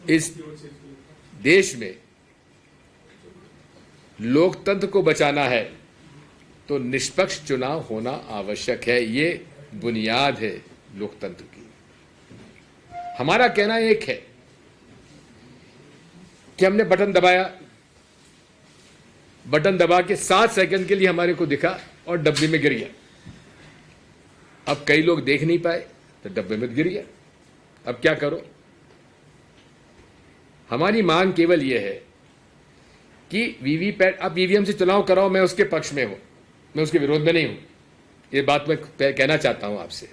इस देश में लोकतंत्र को बचाना है तो निष्पक्ष चुनाव होना आवश्यक है। ये बुनियाद है लोकतंत्र की। हमारा कहना एक है कि हमने बटन दबाया, बटन दबा के 7 सेकंड के लिए हमारे को दिखा और डब्बे में गिर गया। अब कई लोग देख नहीं पाए तो डब्बे में गिर गया। अब क्या करो? हमारी मांग केवल यह है कि वीवीपैट, अब ईवीएम से चुनाव कराओ, मैं उसके पक्ष में हूं, मैं उसके विरोध में नहीं हूं, ये बात मैं कहना चाहता हूं आपसे।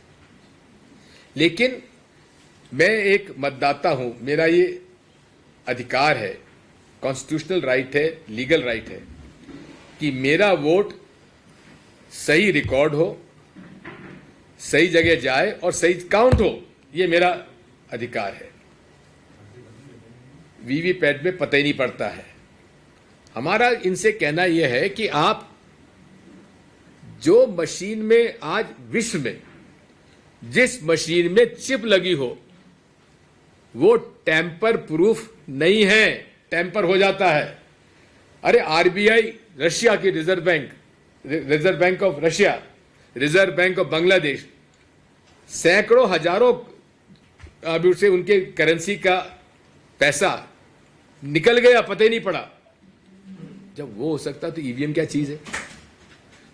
लेकिन मैं एक मतदाता हूं, मेरा ये अधिकार है, कॉन्स्टिट्यूशनल राइट है, लीगल राइट है कि मेरा वोट सही रिकॉर्ड हो, सही जगह जाए और सही काउंट हो। ये मेरा अधिकार है। वीवीपैट में पता ही नहीं पड़ता है। हमारा इनसे कहना यह है कि आप जो मशीन में आज विश्व में जिस मशीन में चिप लगी हो वो टेम्पर प्रूफ नहीं है, टेम्पर हो जाता है। अरे आरबीआई, रशिया की reserve bank of Russia, reserve bank of Bangladesh, सैकड़ों हजारों अभी से उनके करेंसी का पैसा निकल गया, पता ही नहीं पड़ा। जब वो हो सकता तो ईवीएम क्या चीज है?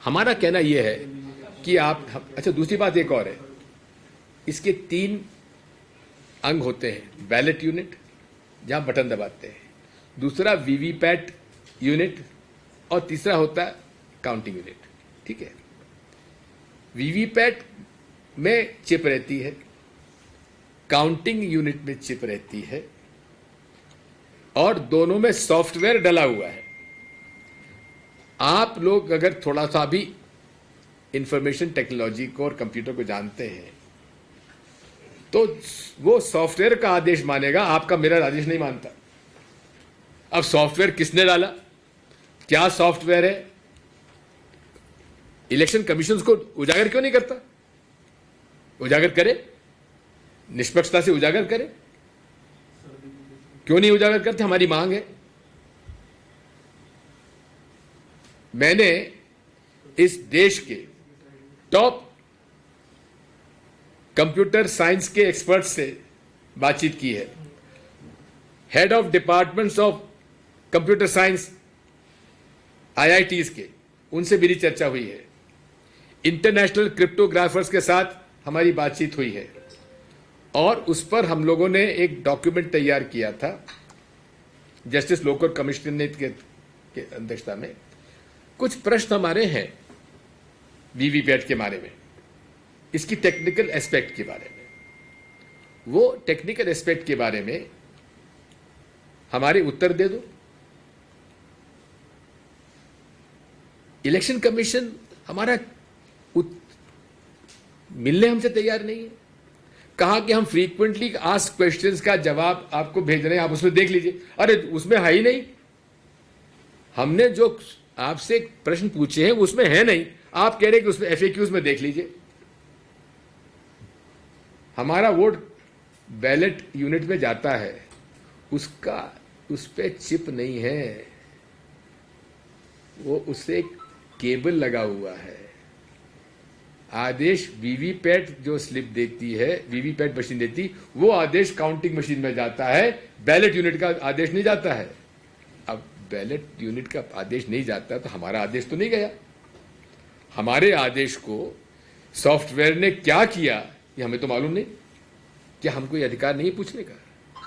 हमारा कहना यह है कि आप, अच्छा दूसरी बात एक और है, इसके 3 अंग होते हैं। बैलेट यूनिट जहां बटन दबाते हैं, दूसरा वीवीपैट यूनिट और तीसरा होता है काउंटिंग यूनिट। ठीक है, वीवीपैट में चिप रहती है, काउंटिंग यूनिट में चिप रहती है और दोनों में सॉफ्टवेयर डला हुआ है। आप लोग अगर थोड़ा सा भी इंफॉर्मेशन टेक्नोलॉजी को और कंप्यूटर को जानते हैं तो वो सॉफ्टवेयर का आदेश मानेगा, आपका मेरा आदेश नहीं मानता। अब सॉफ्टवेयर किसने डाला, क्या सॉफ्टवेयर है, इलेक्शन कमीशन को उजागर क्यों नहीं करता? उजागर करे, निष्पक्षता से उजागर करे। क्यों नहीं उजागर करते? हमारी मांग है। मैंने इस देश के टॉप कंप्यूटर साइंस के एक्सपर्ट से बातचीत की है। Head of departments of computer science IITs के, उनसे मेरी चर्चा हुई है। इंटरनेशनल क्रिप्टोग्राफर्स के साथ हमारी बातचीत हुई है और उस पर हम लोगों ने एक डॉक्यूमेंट तैयार किया था जस्टिस लोकर कमिश्नर के अध्यक्षता में। कुछ प्रश्न हमारे हैं वीवीपैट के बारे में, इसकी टेक्निकल एस्पेक्ट के बारे में। वो टेक्निकल एस्पेक्ट के बारे में हमारे उत्तर दे दो। इलेक्शन कमीशन हमारा मिलने हमसे तैयार नहीं है। कहा कि हम फ्रीक्वेंटली आस्क्ड क्वेश्चंस का जवाब आपको भेज रहे हैं, आप उसमें देख लीजिए। अरे उसमें है ही नहीं। हमने जो आपसे प्रश्न पूछे हैं उसमें है नहीं, आप कह रहे हैं कि उसमें एफएक्यूज में देख लीजिए। हमारा वोट बैलेट यूनिट में जाता है, उसका उस पे चिप नहीं है, वो उससे केबल लगा हुआ है। आदेश वीवीपैट जो स्लिप देती है, वीवीपैट मशीन देती, वो आदेश काउंटिंग मशीन में जाता है, बैलेट यूनिट का आदेश नहीं जाता है। अब बैलेट यूनिट का आदेश नहीं जाता तो हमारा आदेश तो नहीं गया। हमारे आदेश को सॉफ्टवेयर ने क्या किया ये हमें तो मालूम नहीं। क्या हमको ये अधिकार नहीं पूछने का?